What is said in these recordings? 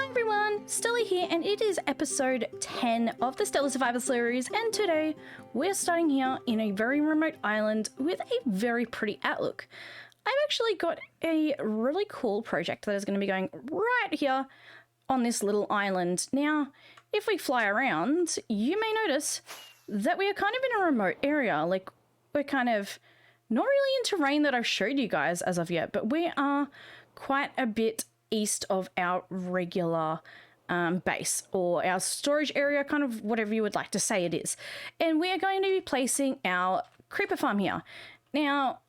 everyone, Stella here, and it is episode 10 of the Stella Survivor series, and today we're starting here in a very remote island with a very pretty outlook. I've actually got a really cool project that is going to be going right here on this little island. Now, if we fly around, you may notice that we are kind of in a remote area. Like, we're kind of not really in terrain that I've showed you guys as of yet, but we are quite a bit east of our regular base, or our storage area, kind of whatever you would like to say it is. And we are going to be placing our creeper farm here. Now,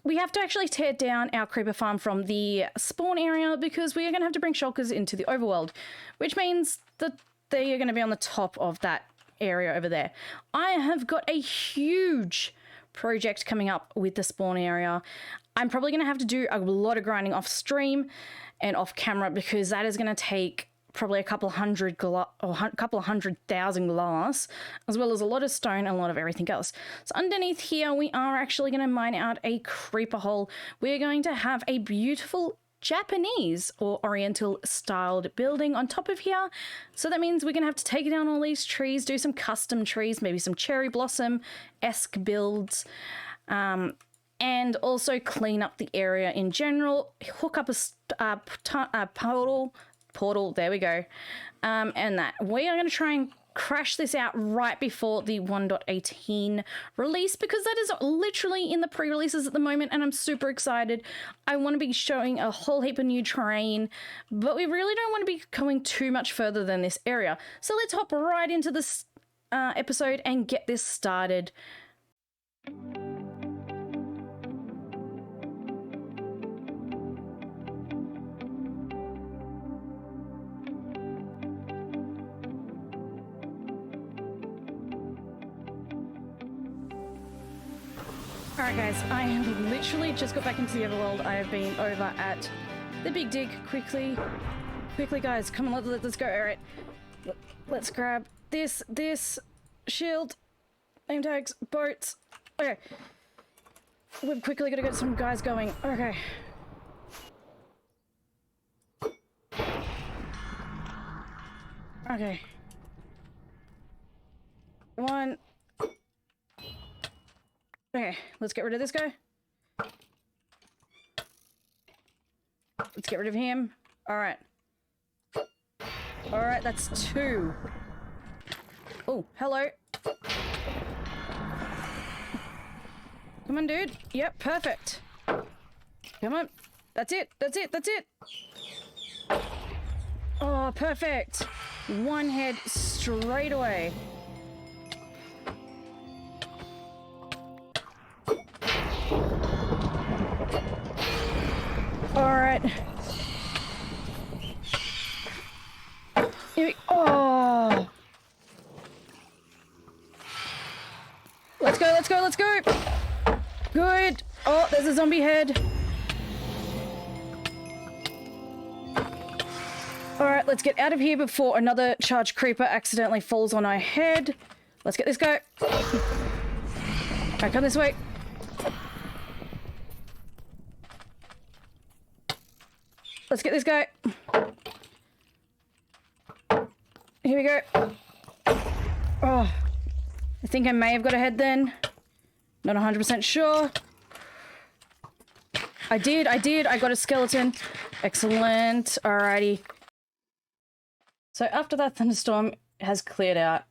we have to actually tear down our creeper farm from the spawn area because we are going to have to bring shulkers into the overworld, which means that they are going to be on the top of that area over there. I have got a huge project coming up with the spawn area. I'm probably going to have to do a lot of grinding off stream and off camera because that is going to take probably a couple hundred thousand glass, as well as a lot of stone and a lot of everything else. So underneath here, we are actually going to mine out a creeper hole. We're going to have a beautiful Japanese or oriental styled building on top of here. So that means we're going to have to take down all these trees, do some custom trees, maybe some cherry blossom-esque builds, and also clean up the area in general, hook up a portal, there we go, and that. We are going to try and crash this out right before the 1.18 release because that is literally in the pre-releases at the moment, and I'm super excited. I want to be showing a whole heap of new terrain, but we really don't want to be going too much further than this area. So let's hop right into this episode and get this started. Alright guys, I have literally just got back into the overworld. I have been over at the big dig quickly guys, come on, let's go. Alright, let's grab this shield, name tags, boats. Okay, we've quickly got to get some guys going. Okay. Okay. One. Okay, let's get rid of this guy. Let's get rid of him. Alright. Alright, that's 2. Oh, hello. Come on, dude. Yep, perfect. Come on. That's it. Oh, perfect. One head straight away. Alright. Oh! Let's go! Good! Oh, there's a zombie head. Alright, let's get out of here before another charged creeper accidentally falls on our head. Let's get this guy. Alright, come this way. Let's get this guy. Here we go. Oh, I think I may have got a head then. Not 100% sure. I did. I got a skeleton. Excellent. Alrighty. So after that thunderstorm has cleared out,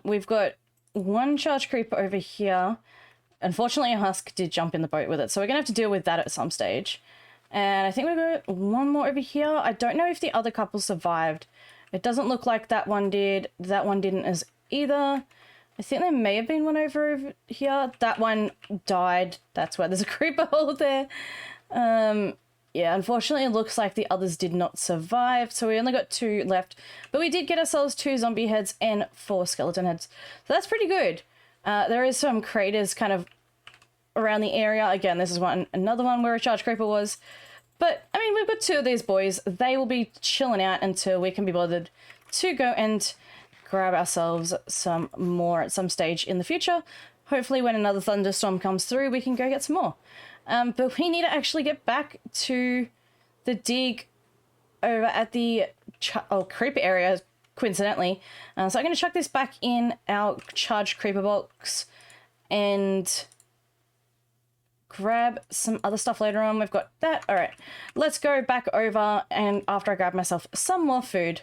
we've got one charged creeper over here. Unfortunately, a husk did jump in the boat with it, so we're going to have to deal with that at some stage. And I think we've got one more over here. I don't know if the other couple survived. It doesn't look like that one did. That one didn't as either. I think there may have been one over here. That one died. That's why there's a creeper hole there. Yeah, unfortunately it looks like the others did not survive. So we only got 2 left. But we did get ourselves 2 zombie heads and 4 skeleton heads. So that's pretty good. There is some craters kind of around the area. Again, this is another one where a charged creeper was. But, I mean, we've got 2 of these boys. They will be chilling out until we can be bothered to go and grab ourselves some more at some stage in the future. Hopefully when another thunderstorm comes through, we can go get some more. But we need to actually get back to the dig over at the creeper area, coincidentally. So I'm going to chuck this back in our charged creeper box and grab some other stuff later on. We've got that. All right, let's go back over, and after I grab myself some more food.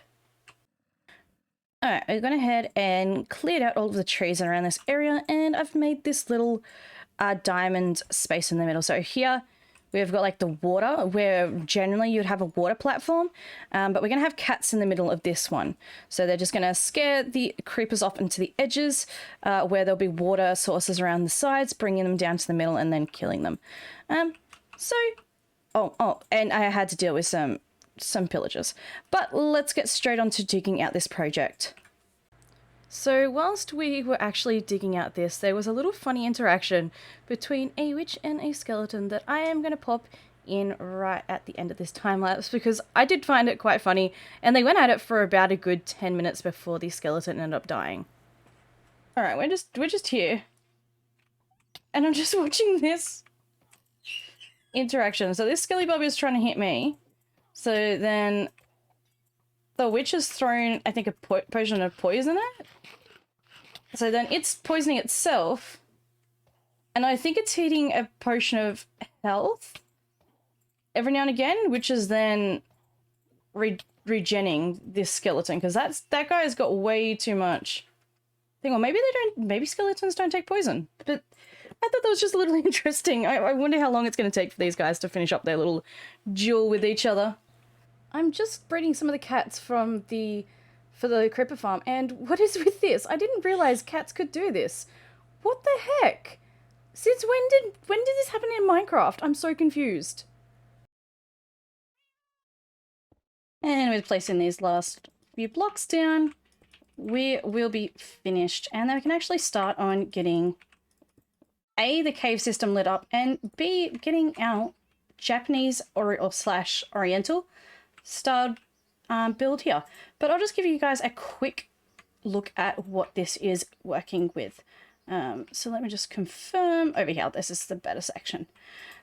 All right, we've gone ahead and cleared out all of the trees around this area, and I've made this little diamond space in the middle. So here we've got like the water, where generally you'd have a water platform, but we're going to have cats in the middle of this one. So they're just going to scare the creepers off into the edges, where there'll be water sources around the sides, bringing them down to the middle and then killing them. And I had to deal with some pillagers. But let's get straight on to digging out this project. So whilst we were actually digging out this, there was a little funny interaction between a witch and a skeleton that I am going to pop in right at the end of this time lapse, because I did find it quite funny, and they went at it for about a good 10 minutes before the skeleton ended up dying. Alright, we're just here, and I'm just watching this interaction. So this skelly bub is trying to hit me, so then the witch has thrown, I think, a potion of poison at it. So then it's poisoning itself, and I think it's hitting a potion of health every now and again, which is then regenning this skeleton, because that guy's got way too much thing. Or maybe skeletons don't take poison, but I thought that was just a little interesting. I wonder how long it's going to take for these guys to finish up their little duel with each other. I'm just breeding some of the cats for the creeper farm, and what is with this? I didn't realize cats could do this. What the heck? Since when did this happen in Minecraft? I'm so confused. And with placing these last few blocks down, we will be finished, and then we can actually start on getting A, the cave system lit up, and B, getting our Japanese or oriental style build here. But I'll just give you guys a quick look at what this is working with. So let me just confirm over here. This is the better section.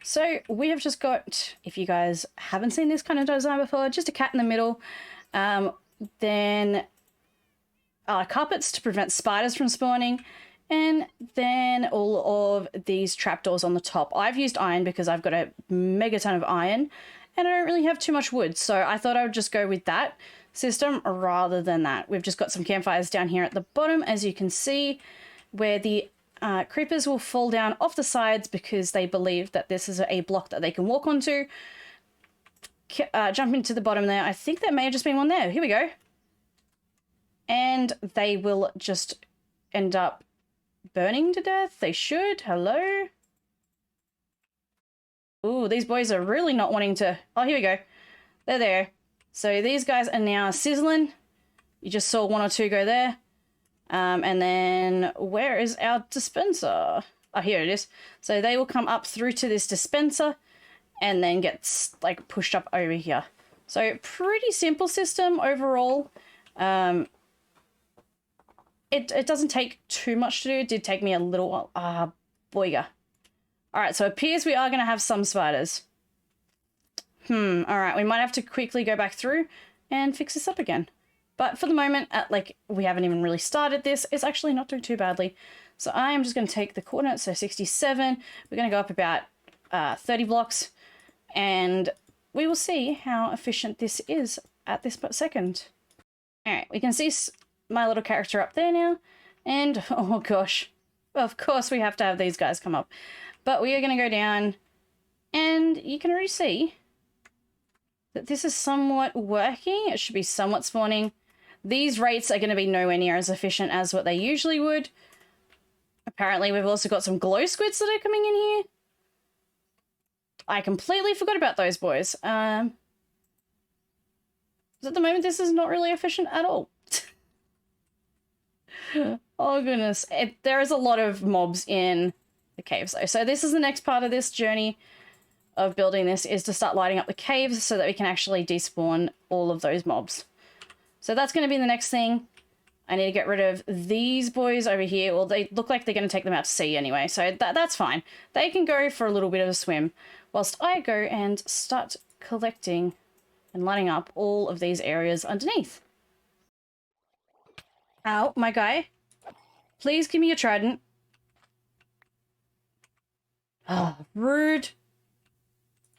So we have just got, if you guys haven't seen this kind of design before, just a cat in the middle. Then carpets to prevent spiders from spawning. And then all of these trapdoors on the top. I've used iron because I've got a mega ton of iron, and I don't really have too much wood, so I thought I would just go with that system rather than that. We've just got some campfires down here at the bottom, as you can see, where the creepers will fall down off the sides because they believe that this is a block that they can walk onto. Jump into the bottom there. I think there may have just been one there. Here we go. And they will just end up burning to death. They should. Hello. Ooh, these boys are really not wanting to... Oh, here we go. They're there. So these guys are now sizzling. You just saw one or two go there. And then where is our dispenser? Oh, here it is. So they will come up through to this dispenser and then get like pushed up over here. So pretty simple system overall. It doesn't take too much to do. It did take me a little while. Boyga. All right, so it appears we are going to have some spiders. All right, we might have to quickly go back through and fix this up again. But for the moment, we haven't even really started this. It's actually not doing too badly. So I am just going to take the coordinates, so 67. We're going to go up about 30 blocks, and we will see how efficient this is at this second. All right, we can see my little character up there now, and oh gosh, of course we have to have these guys come up. But we are going to go down, and you can already see that this is somewhat working. It should be somewhat spawning. These rates are going to be nowhere near as efficient as what they usually would. Apparently, we've also got some glow squids that are coming in here. I completely forgot about those boys. At the moment, this is not really efficient at all. Oh, goodness. There is a lot of mobs in the caves, though. So this is the next part of this journey of building this, is to start lighting up the caves so that we can actually despawn all of those mobs. So that's going to be the next thing. I need to get rid of these boys over here. Well, they look like they're going to take them out to sea anyway, so that's fine. They can go for a little bit of a swim, whilst I go and start collecting and lining up all of these areas underneath. Ow, my guy. Please give me your trident. Oh, rude.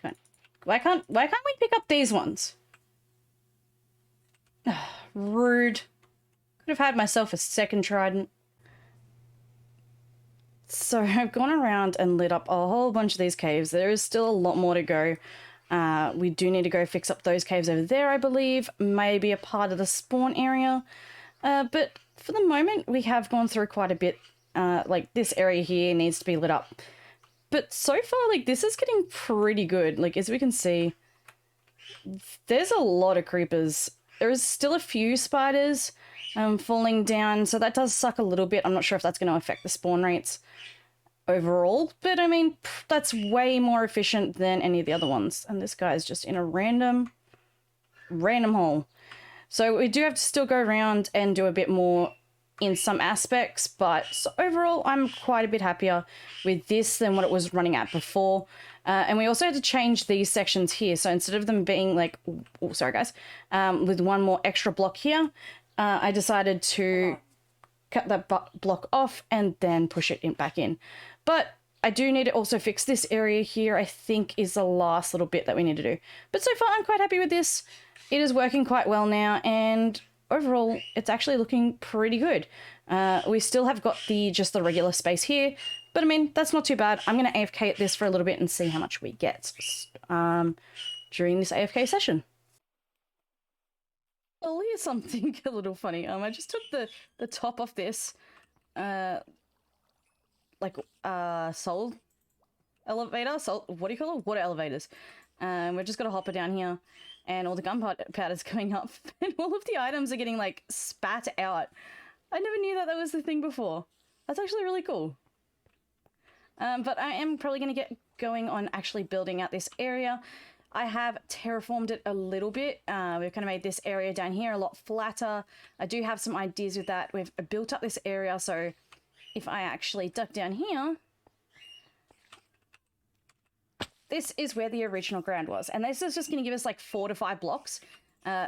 Come on. Why can't we pick up these ones? Rude. Could have had myself a second trident. So I've gone around and lit up a whole bunch of these caves. There is still a lot more to go. We do need to go fix up those caves over there, I believe. Maybe a part of the spawn area. But for the moment, we have gone through quite a bit. Like, this area here needs to be lit up. But so far, like, this is getting pretty good. Like, as we can see, there's a lot of creepers. There is still a few spiders falling down, so that does suck a little bit. I'm not sure if that's going to affect the spawn rates overall, but I mean, that's way more efficient than any of the other ones. And this guy is just in a random hole. So we do have to still go around and do a bit more in some aspects, but so overall I'm quite a bit happier with this than what it was running at before. And we also had to change these sections here. So instead of them being like, oh, sorry guys, with one more extra block here, I decided to cut that block off and then push it back in. But I do need to also fix this area here, I think is the last little bit that we need to do. But so far I'm quite happy with this. It is working quite well now, and overall it's actually looking pretty good. We still have got just the regular space here, but I mean, that's not too bad. I'm going to AFK at this for a little bit and see how much we get during this AFK session. Well, here's something a little funny. I just took the top off this, soul elevator, what do you call it? Water elevators. We've just got a hopper down here, and all the gunpowder's going up, and all of the items are getting, like, spat out. I never knew that was the thing before. That's actually really cool. But I am probably going to get going on actually building out this area. I have terraformed it a little bit. We've kind of made this area down here a lot flatter. I do have some ideas with that. We've built up this area, so if I actually duck down here, this is where the original ground was. And this is just going to give us like 4 to 5 blocks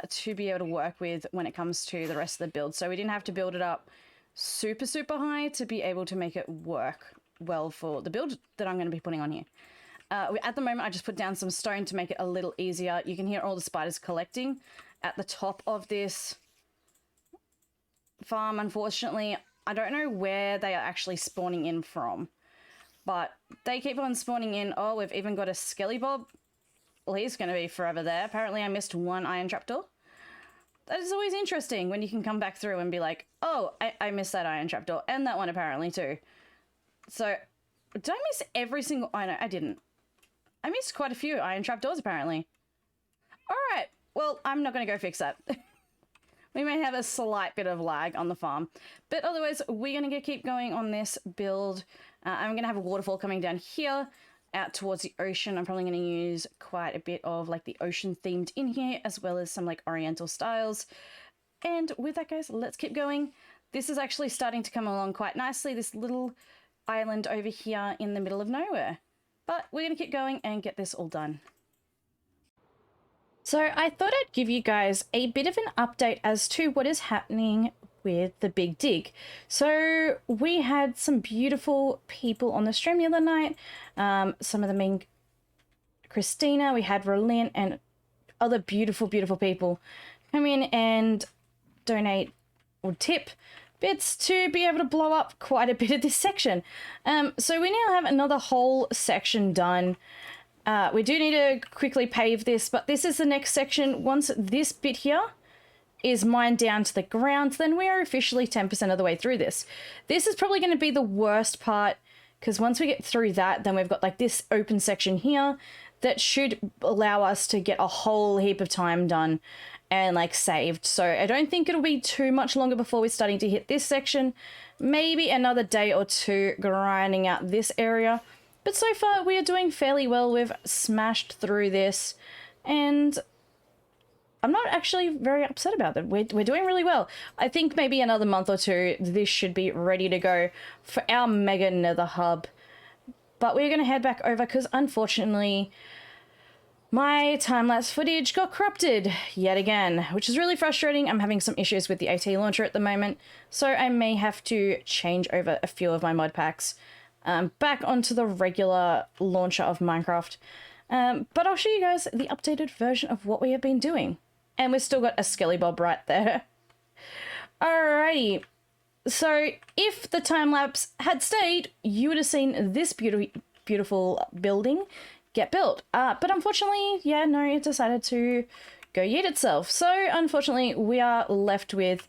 to be able to work with when it comes to the rest of the build. So we didn't have to build it up super, super high to be able to make it work well for the build that I'm going to be putting on here. At the moment, I just put down some stone to make it a little easier. You can hear all the spiders collecting at the top of this farm, unfortunately. I don't know where they are actually spawning in from, but they keep on spawning in. Oh, we've even got a skelly bob. Well, he's going to be forever there. Apparently, I missed one iron trapdoor. That is always interesting when you can come back through and be like, oh, I missed that iron trapdoor, and that one apparently too. So, did I miss every single... Oh, no, I didn't. I missed quite a few iron trapdoors, apparently. Alright, well, I'm not going to go fix that. We may have a slight bit of lag on the farm. But otherwise, we're going to keep going on this build. I'm going to have a waterfall coming down here, out towards the ocean. I'm probably going to use quite a bit of, like, the ocean themed in here, as well as some, like, oriental styles. And with that, guys, let's keep going. This is actually starting to come along quite nicely, this little island over here in the middle of nowhere. But we're going to keep going and get this all done. So I thought I'd give you guys a bit of an update as to what is happening with the big dig. So we had some beautiful people on the stream the other night. Some of them being Christina, we had Rolyn, and other beautiful, beautiful people come in and donate or tip bits to be able to blow up quite a bit of this section. So we now have another whole section done. We do need to quickly pave this, but this is the next section. Once this bit here is mined down to the ground, then we are officially 10% of the way through this. This is probably going to be the worst part, because once we get through that, then we've got like this open section here that should allow us to get a whole heap of time done and like saved. So I don't think it'll be too much longer before we're starting to hit this section. Maybe another day or two grinding out this area. But so far we are doing fairly well. We've smashed through this and I'm not actually very upset about that. We're doing really well. I think maybe another month or two, this should be ready to go for our mega nether hub. But we're going to head back over because unfortunately My time-lapse footage got corrupted yet again, which is really frustrating. I'm having some issues with the AT launcher at the moment, so I may have to change over a few of my mod packs back onto the regular launcher of Minecraft. But I'll show you guys the updated version of what we have been doing. And we've still got a skelly bob right there. Alrighty. So if the time-lapse had stayed, you would have seen this beautiful building get built. But unfortunately, yeah, no, it decided to go yeet itself. So unfortunately, we are left with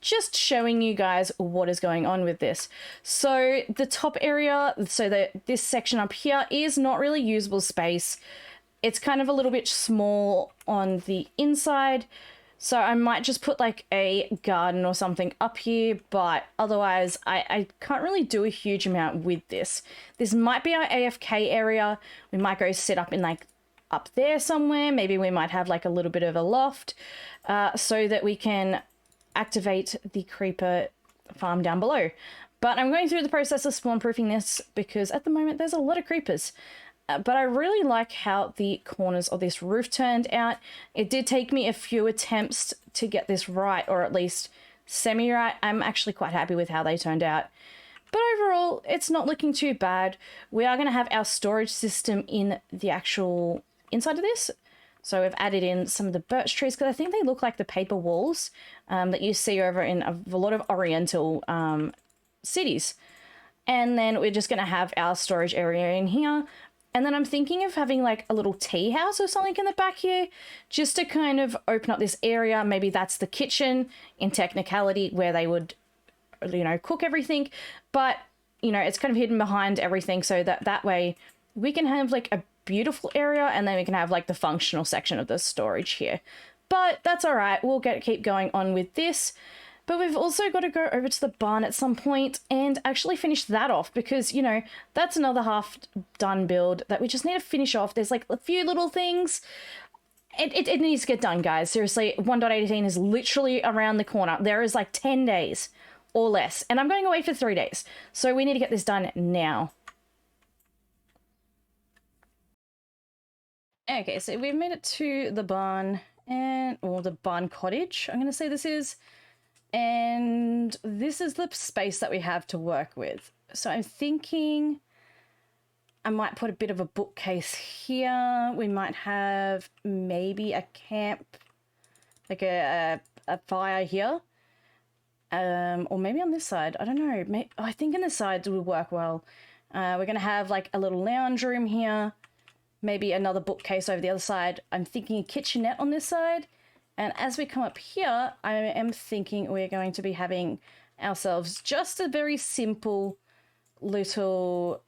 just showing you guys what is going on with this. So the top area, so this section up here is not really usable space. It's kind of a little bit small on the inside. So I might just put like a garden or something up here, but otherwise I can't really do a huge amount with this. This might be our AFK area. We might go set up in like up there somewhere. Maybe we might have like a little bit of a loft so that we can activate the creeper farm down below. But I'm going through the process of spawn proofing this because at the moment there's a lot of creepers. But I really like how the corners of this roof turned out. It did take me a few attempts to get this right, or at least semi-right. I'm actually quite happy with how they turned out. But overall, it's not looking too bad. We are going to have our storage system in the actual inside of this. So we've added in some of the birch trees because I think they look like the paper walls that you see over in a lot of oriental cities. And then we're just going to have our storage area in here. And then I'm thinking of having like a little tea house or something in the back here, just to kind of open up this area. Maybe that's the kitchen in technicality where they would, you know, cook everything. But, you know, it's kind of hidden behind everything so that way we can have like a beautiful area and then we can have like the functional section of the storage here. But that's all right. We'll keep going on with this. But we've also got to go over to the barn at some point and actually finish that off because, you know, that's another half done build that we just need to finish off. There's like a few little things. It needs to get done, guys. Seriously, 1.18 is literally around the corner. There is like 10 days or less. And I'm going away for 3 days. So we need to get this done now. Okay, so we've made it to the barn or the barn cottage, I'm going to say this is. And this is the space that we have to work with. So I'm thinking I might put a bit of a bookcase here. We might have maybe a camp, like a fire here. Or maybe on this side. I don't know. I think on this side will work well. We're going to have like a little lounge room here. Maybe another bookcase over the other side. I'm thinking a kitchenette on this side. And as we come up here, I am thinking we're going to be having ourselves just a very simple little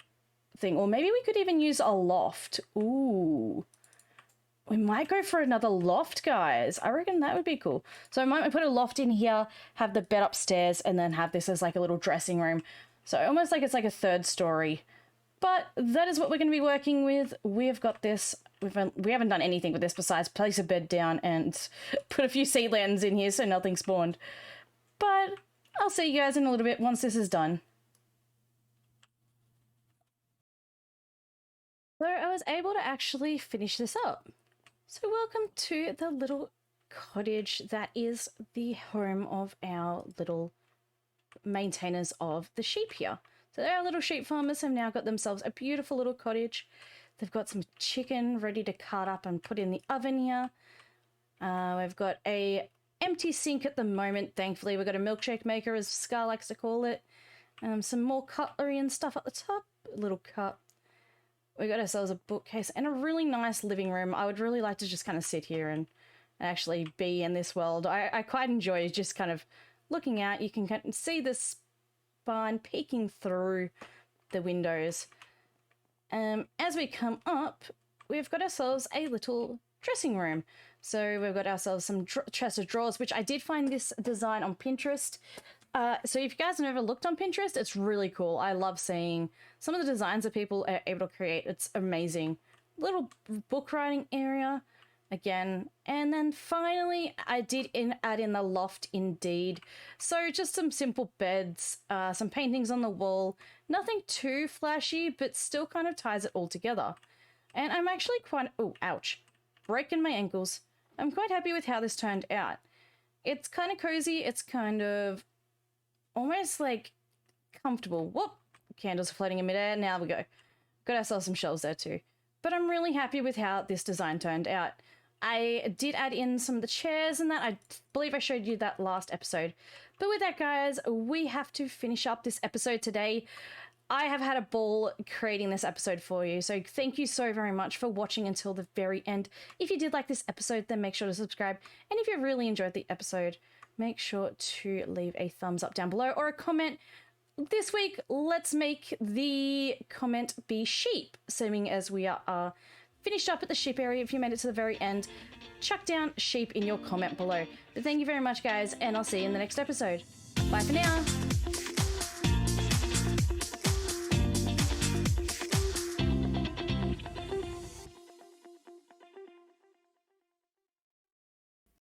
thing. Or maybe we could even use a loft. Ooh. We might go for another loft, guys. I reckon that would be cool. So I might put a loft in here, have the bed upstairs, and then have this as like a little dressing room. So almost like it's like a third story. But that is what we're going to be working with. We've got this. We haven't done anything with this besides place a bed down and put a few sea lanterns in here so nothing spawned. But I'll see you guys in a little bit once this is done. So I was able to actually finish this up. So welcome to the little cottage that is the home of our little maintainers of the sheep here. So our little sheep farmers have now got themselves a beautiful little cottage. They've got some chicken ready to cut up and put in the oven here. We've got a empty sink at the moment, thankfully. We've got a milkshake maker, as Scar likes to call it. Some more cutlery and stuff at the top. A little cup. We got ourselves a bookcase and a really nice living room. I would really like to just kind of sit here and actually be in this world. I quite enjoy just kind of looking out. You can kind of see this barn peeking through the windows. As we come up, we've got ourselves a little dressing room. So we've got ourselves some chest of drawers, which I did find this design on Pinterest. So if you guys have never looked on Pinterest, it's really cool. I love seeing some of the designs that people are able to create. It's amazing. Little book writing area again. And then finally, I did add in the loft indeed. So just some simple beds, some paintings on the wall. Nothing too flashy, but still kind of ties it all together. And I'm actually quite... Oh, ouch. breaking my ankles. I'm quite happy with how this turned out. It's kind of cozy. It's kind of almost like comfortable. Whoop! Candles are floating in midair. Now we go. Got ourselves some shelves there too. But I'm really happy with how this design turned out. I did add in some of the chairs and that. I believe I showed you that last episode. But with that, guys, we have to finish up this episode today. I have had a ball creating this episode for you. So thank you so very much for watching until the very end. If you did like this episode, then make sure to subscribe. And if you really enjoyed the episode, make sure to leave a thumbs up down below or a comment. This week, let's make the comment be sheep, assuming as we are finished up at the sheep area. If you made it to the very end, chuck down sheep in your comment below. But thank you very much, guys, and I'll see you in the next episode. Bye for now.